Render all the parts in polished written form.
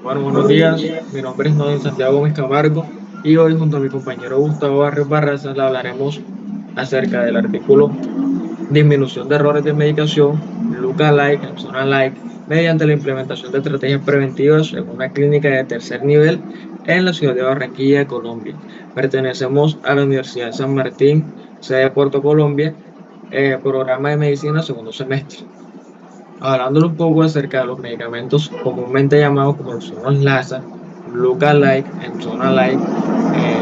Bueno, buenos días. Mi nombre es Noel Santiago Gómez Camargo y hoy junto a mi compañero Gustavo Barrios Barraza le hablaremos acerca del artículo Disminución de errores de medicación, Lookalike and Zona-like, mediante la implementación de estrategias preventivas en una clínica de tercer nivel en la ciudad de Barranquilla, Colombia. Pertenecemos a la Universidad de San Martín, sede de Puerto Colombia, programa de medicina segundo semestre. Hablándole un poco acerca de los medicamentos comúnmente llamados como son los LASA, Lookalike, Enzona-like,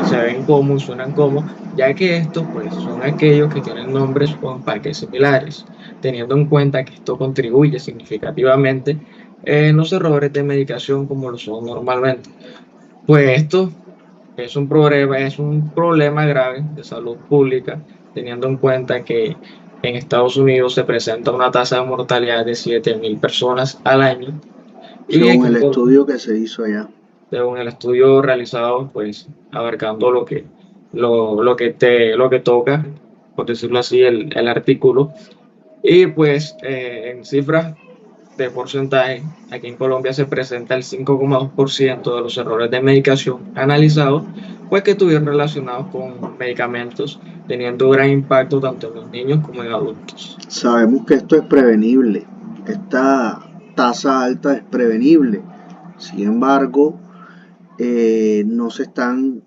se ven como y suenan como, ya que estos pues son aquellos que tienen nombres o empaques similares, teniendo en cuenta que esto contribuye significativamente en los errores de medicación como lo son normalmente. Pues esto es un problema grave de salud pública, teniendo en cuenta que en Estados Unidos se presenta una tasa de mortalidad de 7.000 personas al año y Según aquí el en estudio que se hizo allá. según el estudio realizado, pues abarcando lo que toca, por decirlo así, el artículo, y pues en cifras de porcentaje, aquí en Colombia se presenta el 5,2% de los errores de medicación analizados, pues que estuvieron relacionados con medicamentos, teniendo gran impacto tanto en los niños como en adultos. Sabemos que esto es prevenible, esta tasa alta es prevenible. Sin embargo, no se están,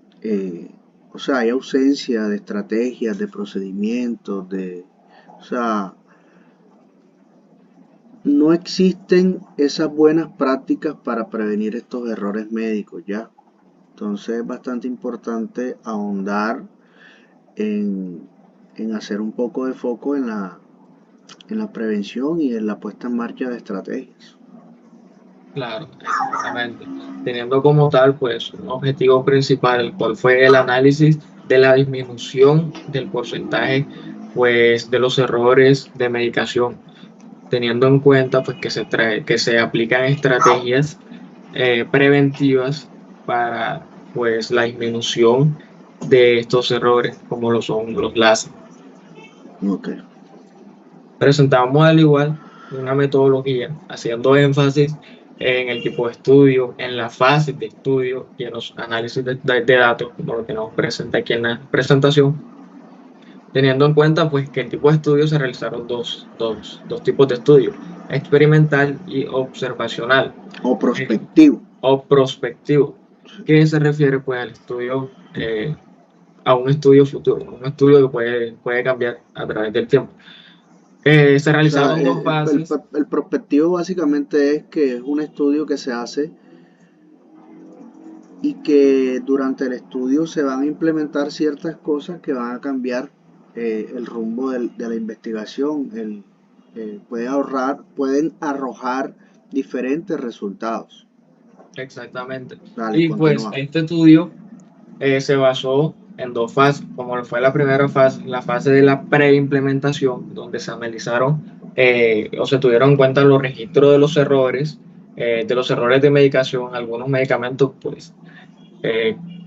o sea, hay ausencia de estrategias, de procedimientos, o sea, no existen esas buenas prácticas para prevenir estos errores médicos, ¿ya? Entonces es bastante importante ahondar en, en hacer un poco de foco en la prevención y en la puesta en marcha de estrategias. Claro, exactamente. Teniendo como tal, pues, un objetivo principal, el cual fue el análisis de la disminución del porcentaje, pues, de los errores de medicación, teniendo en cuenta, pues, que se aplican estrategias preventivas para, pues, la disminución de estos errores, como lo son los LASA. Ok, Presentamos al igual una metodología haciendo énfasis en el tipo de estudio, en la fase de estudio y en los análisis de datos, como lo que nos presenta aquí en la presentación, teniendo en cuenta pues que el tipo de estudio se realizaron dos tipos de estudio, experimental y observacional, o eh, prospectivo. o prospectivo, que se refiere pues al estudio, a un estudio futuro, un estudio que puede cambiar a través del tiempo. Se O sea, realizaron dos fases. el prospectivo básicamente es que es un estudio que se hace y que durante el estudio se van a implementar ciertas cosas que van a cambiar el rumbo de la investigación. Pueden arrojar diferentes resultados. Exactamente. Dale, Y pues continúa. este estudio se basó en dos fases, como fue la primera fase, la fase de la preimplementación, donde se analizaron o se tuvieron en cuenta los registros de los errores de medicación, algunos medicamentos pues,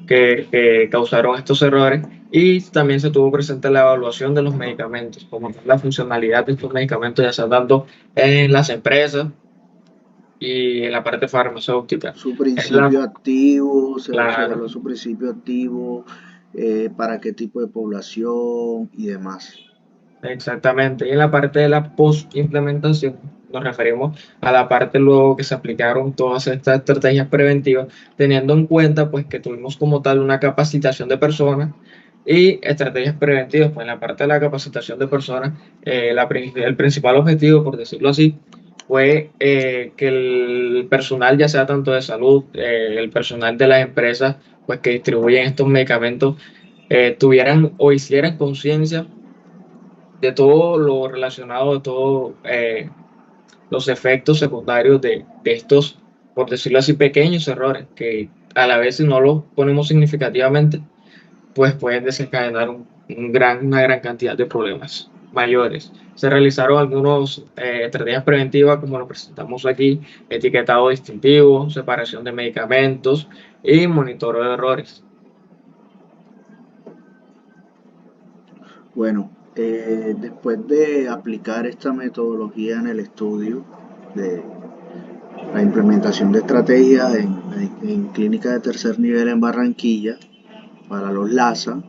que causaron estos errores, y también se tuvo presente la evaluación de los medicamentos, como la funcionalidad de estos medicamentos ya se está dando en las empresas y en la parte farmacéutica. Su Es la, principio activo, se claro, evaluó su principio activo, para qué tipo de población y demás. exactamente. Y en la parte de la post-implementación nos referimos a la parte luego que se aplicaron todas estas estrategias preventivas, teniendo en cuenta pues que tuvimos como tal una capacitación de personas y estrategias preventivas. Pues en la parte de la capacitación de personas, el principal objetivo, por decirlo así, fue que el personal, ya sea tanto de salud, el personal de las empresas, pues que distribuyen estos medicamentos, tuvieran o hicieran conciencia de todo lo relacionado, de todos los efectos secundarios de estos, por decirlo así, pequeños errores, que a la vez si no los ponemos significativamente, pues pueden desencadenar una gran cantidad de problemas mayores. Se realizaron algunas estrategias preventivas, como lo presentamos aquí, etiquetado distintivo, separación de medicamentos y monitoreo de errores. Bueno, después de aplicar esta metodología en el estudio de, la implementación de estrategias en clínica de tercer nivel en Barranquilla para los LASA.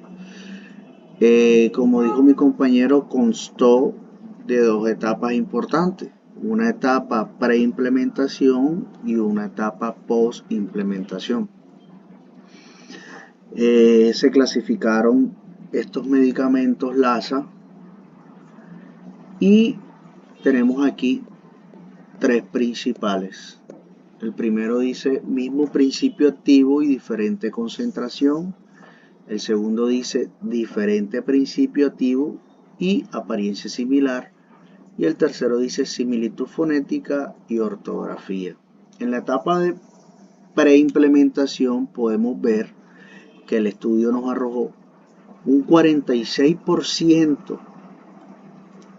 Como dijo mi compañero, constó de dos etapas importantes, una etapa preimplementación y una etapa postimplementación. Se clasificaron estos medicamentos LASA y tenemos aquí tres principales. El primero dice mismo principio activo y diferente concentración. El segundo dice diferente principio activo y apariencia similar. Y el tercero dice similitud fonética y ortografía. En la etapa de preimplementación podemos ver que el estudio nos arrojó un 46%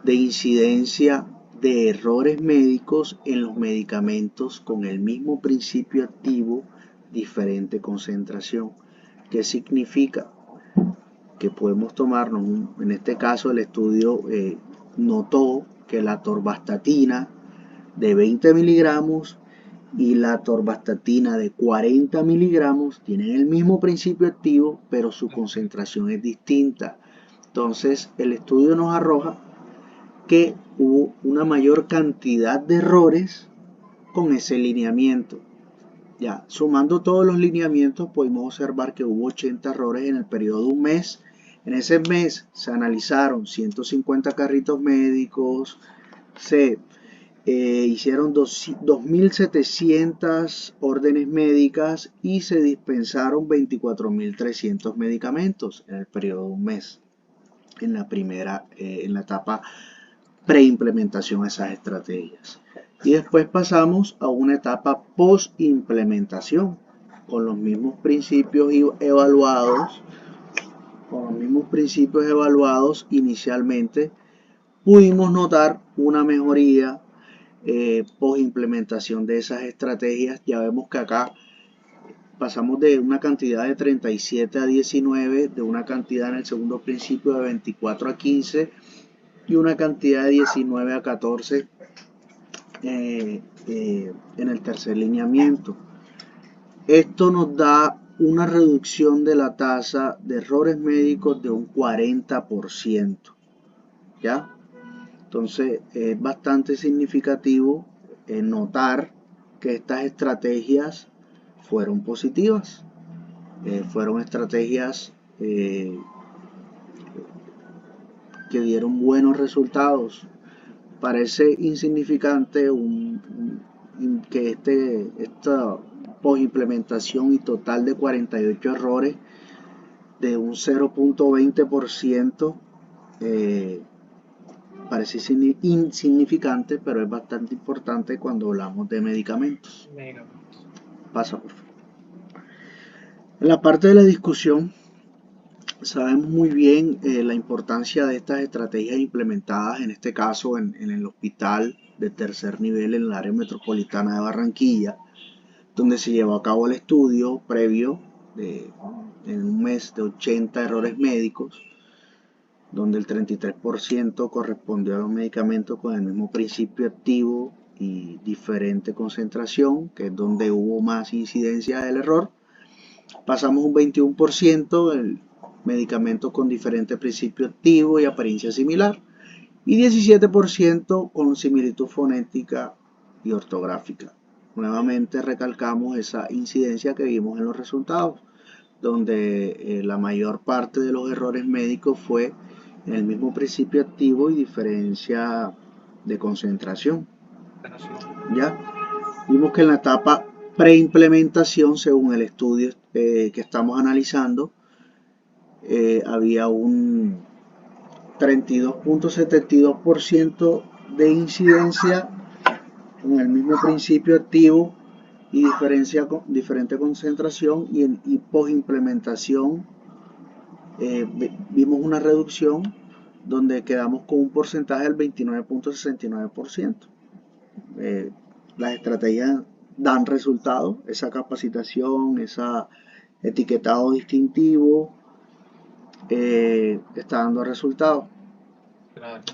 de incidencia de errores médicos en los medicamentos con el mismo principio activo, diferente concentración. ¿Qué significa? Que podemos tomarnos, en este caso el estudio notó que la atorvastatina de 20 miligramos y la atorvastatina de 40 miligramos tienen el mismo principio activo, pero su concentración es distinta. Entonces el estudio nos arroja que hubo una mayor cantidad de errores con ese lineamiento. Ya, sumando todos los lineamientos, podemos observar que hubo 80 errores en el periodo de un mes. En ese mes se analizaron 150 carritos médicos, se hicieron 2.700 órdenes médicas y se dispensaron 24.300 medicamentos en el periodo de un mes. En la etapa preimplementación a esas estrategias. Y después pasamos a una etapa postimplementación con los mismos principios evaluados. Inicialmente, pudimos notar una mejoría postimplementación de esas estrategias. Ya vemos que acá pasamos de una cantidad de 37 a 19, de una cantidad en el segundo principio de 24 a 15 y una cantidad de 19 a 14 en el tercer lineamiento. Esto nos da una reducción de la tasa de errores médicos de un 40%. ¿Ya? Entonces es bastante significativo notar que estas estrategias fueron positivas. Fueron estrategias que dieron buenos resultados. Parece insignificante que esta postimplementación y total de 48 errores de un 0.20% parece insignificante, pero es bastante importante cuando hablamos de medicamentos. Pasa, por favor. En la parte de la discusión, sabemos muy bien la importancia de estas estrategias implementadas, en este caso en el hospital de tercer nivel en el área metropolitana de Barranquilla, donde se llevó a cabo el estudio previo en un mes de 80 errores médicos, donde el 33% correspondió a los medicamentos con el mismo principio activo y diferente concentración, que es donde hubo más incidencia del error. Pasamos un 21% el medicamentos con diferente principio activo y apariencia similar, y 17% con similitud fonética y ortográfica. Nuevamente recalcamos esa incidencia que vimos en los resultados, donde la mayor parte de los errores médicos fue en el mismo principio activo y diferencia de concentración. ¿Ya? Vimos que en la etapa preimplementación, según el estudio que estamos analizando, había un 32.72% de incidencia con el mismo principio activo y diferente concentración, y postimplementación vimos una reducción donde quedamos con un porcentaje del 29.69%. Las estrategias dan resultados, esa capacitación, ese etiquetado distintivo está dando resultados. Claro.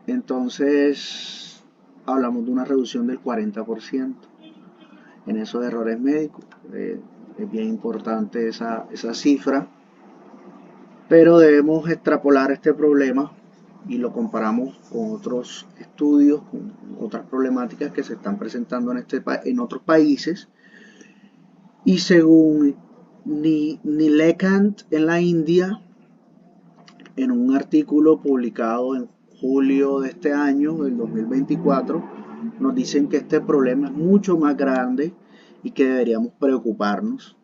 Entonces hablamos de una reducción del 40%. en esos errores médicos. Es bien importante esa cifra, pero debemos extrapolar este problema y lo comparamos con otros estudios, con otras problemáticas que se están presentando en otros países. Y según Nilekant en la India, en un artículo publicado en julio de este año, del 2024, nos dicen que este problema es mucho más grande y que deberíamos preocuparnos.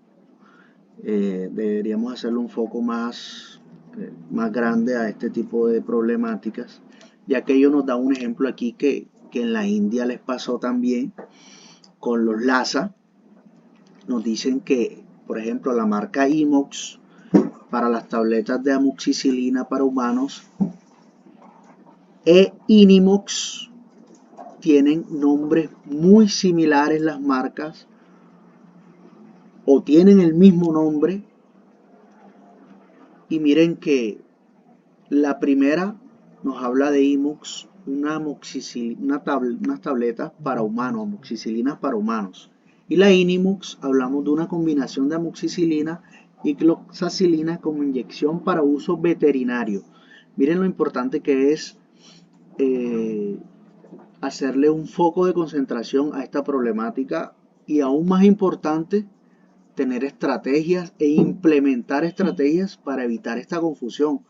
Deberíamos hacerle un foco más grande a este tipo de problemáticas, ya que ellos nos dan un ejemplo aquí que en la India les pasó también con los LASA. Nos dicen que, por ejemplo, la marca Imox para las tabletas de amoxicilina para humanos e Inimox tienen nombres muy similares las marcas o tienen el mismo nombre, y miren que la primera nos habla de Imox, unas tabletas para humanos, amoxicilinas para humanos, y la Inimox hablamos de una combinación de amoxicilina y cloxacilina como inyección para uso veterinario. Miren lo importante que es hacerle un foco de concentración a esta problemática, y aún más importante, tener estrategias e implementar estrategias para evitar esta confusión.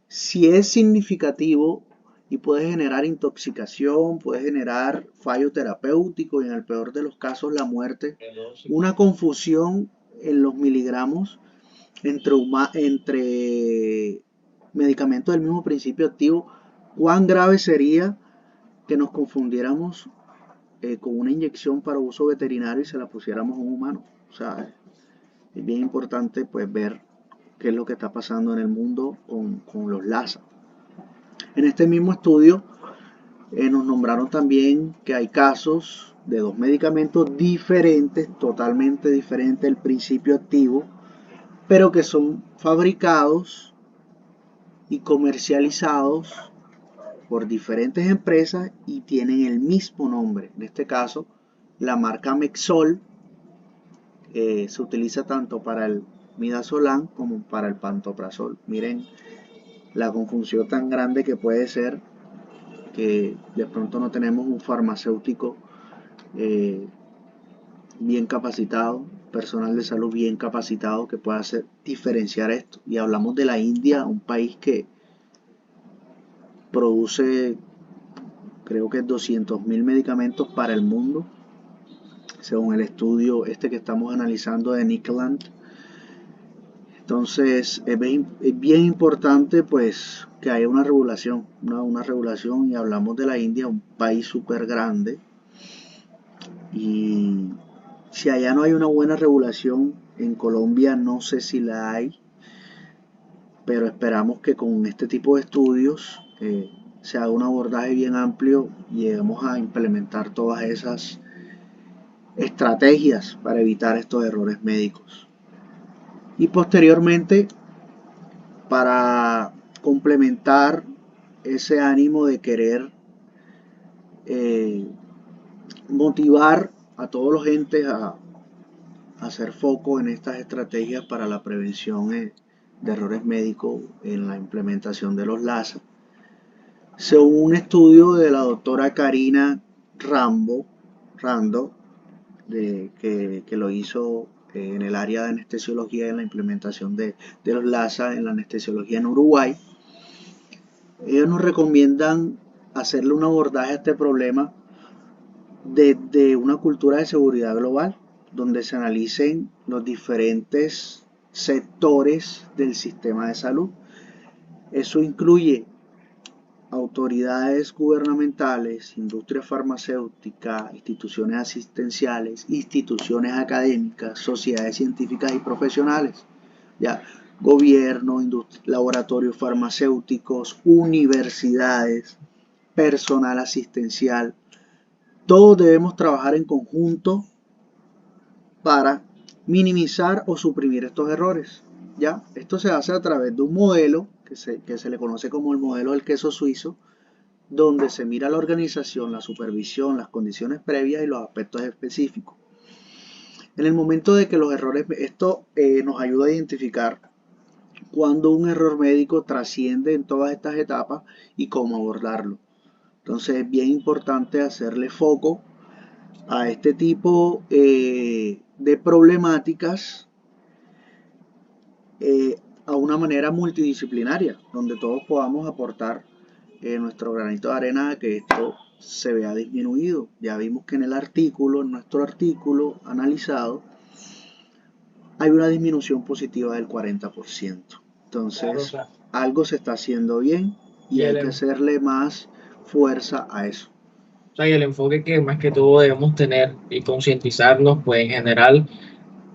Si es significativo y puede generar intoxicación, puede generar fallo terapéutico y en el peor de los casos la muerte, una confusión en los miligramos entre medicamentos del mismo principio activo, cuán grave sería que nos confundiéramos con una inyección para uso veterinario y se la pusiéramos a un humano. O sea, es bien importante pues ver qué es lo que está pasando en el mundo con los LASA. En este mismo estudio nos nombraron también que hay casos de dos medicamentos diferentes, totalmente diferentes del principio activo, pero que son fabricados y comercializados por diferentes empresas y tienen el mismo nombre. En este caso, la marca Mexol se utiliza tanto para el midazolam como para el pantoprazol. Miren la confusión tan grande que puede ser que de pronto no tenemos un farmacéutico bien capacitado, personal de salud bien capacitado que pueda diferenciar esto. Y hablamos de la India, un país que produce creo que 200.000 medicamentos para el mundo, según el estudio que estamos analizando de Nilekant. Entonces es bien importante pues que haya una regulación, una regulación, y hablamos de la India, un país súper grande, y si allá no hay una buena regulación, en Colombia no sé si la hay, pero esperamos que con este tipo de estudios se haga un abordaje bien amplio y lleguemos a implementar todas esas estrategias para evitar estos errores médicos. Y posteriormente, para complementar ese ánimo de querer motivar a todos los entes a hacer foco en estas estrategias para la prevención de errores médicos en la implementación de los LASA, según un estudio de la doctora Karina Rando, que lo hizo en el área de anestesiología en la implementación de los LASA en la anestesiología en Uruguay. Ellos nos recomiendan hacerle un abordaje a este problema desde una cultura de seguridad global, donde se analicen los diferentes sectores del sistema de salud. Eso incluye autoridades gubernamentales, industria farmacéutica, instituciones asistenciales, instituciones académicas, sociedades científicas y profesionales, ya, gobierno, laboratorios farmacéuticos, universidades, personal asistencial. Todos debemos trabajar en conjunto para minimizar o suprimir estos errores. ¿Ya? Esto se hace a través de un modelo que se le conoce como el modelo del queso suizo, donde se mira la organización, la supervisión, las condiciones previas y los aspectos específicos. En el momento de que los errores, esto nos ayuda a identificar cuando un error médico trasciende en todas estas etapas y cómo abordarlo. Entonces es bien importante hacerle foco a este tipo de problemáticas a una manera multidisciplinaria, donde todos podamos aportar nuestro granito de arena a que esto se vea disminuido. Ya vimos que en el artículo, en nuestro artículo analizado, hay una disminución positiva del 40%. Entonces, Claro, algo se está haciendo bien y y hay que hacerle más fuerza a eso. o sea, y el enfoque que más que todo debemos tener y concientizarnos, pues en general,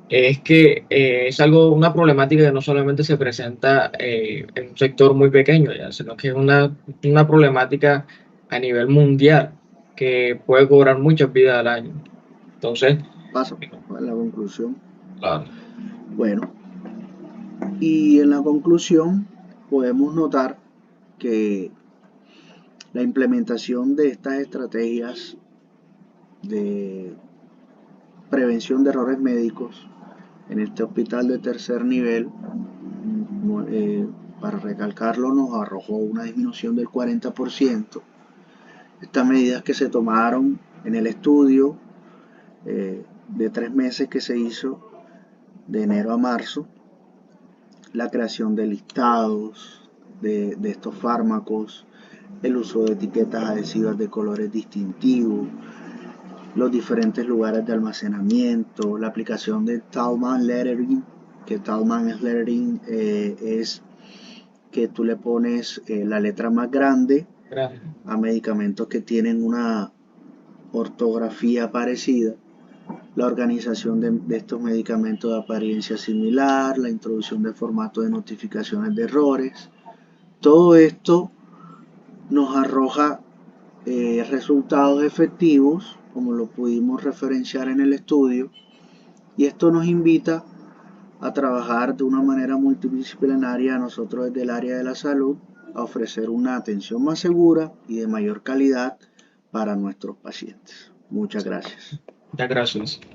es que es algo, una problemática que no solamente se presenta en un sector muy pequeño, ya, sino que es una problemática a nivel mundial que puede cobrar muchas vidas al año. Entonces, Paso a la conclusión. claro, Bueno, y en la conclusión podemos notar que la implementación de estas estrategias de prevención de errores médicos en este hospital de tercer nivel, para recalcarlo, nos arrojó una disminución del 40%. Estas medidas que se tomaron en el estudio de 3 meses que se hizo de enero a marzo, la creación de listados de estos fármacos, el uso de etiquetas adhesivas de colores distintivos, los diferentes lugares de almacenamiento, la aplicación de Talman Lettering, que Talman Lettering es que tú le pones la letra más grande gracias. a medicamentos que tienen una ortografía parecida, la organización de estos medicamentos de apariencia similar, la introducción de formatos de notificaciones de errores. Todo esto nos arroja resultados efectivos, como lo pudimos referenciar en el estudio, y esto nos invita a trabajar de una manera multidisciplinaria nosotros desde el área de la salud, a ofrecer una atención más segura y de mayor calidad para nuestros pacientes. Muchas gracias. Muchas gracias.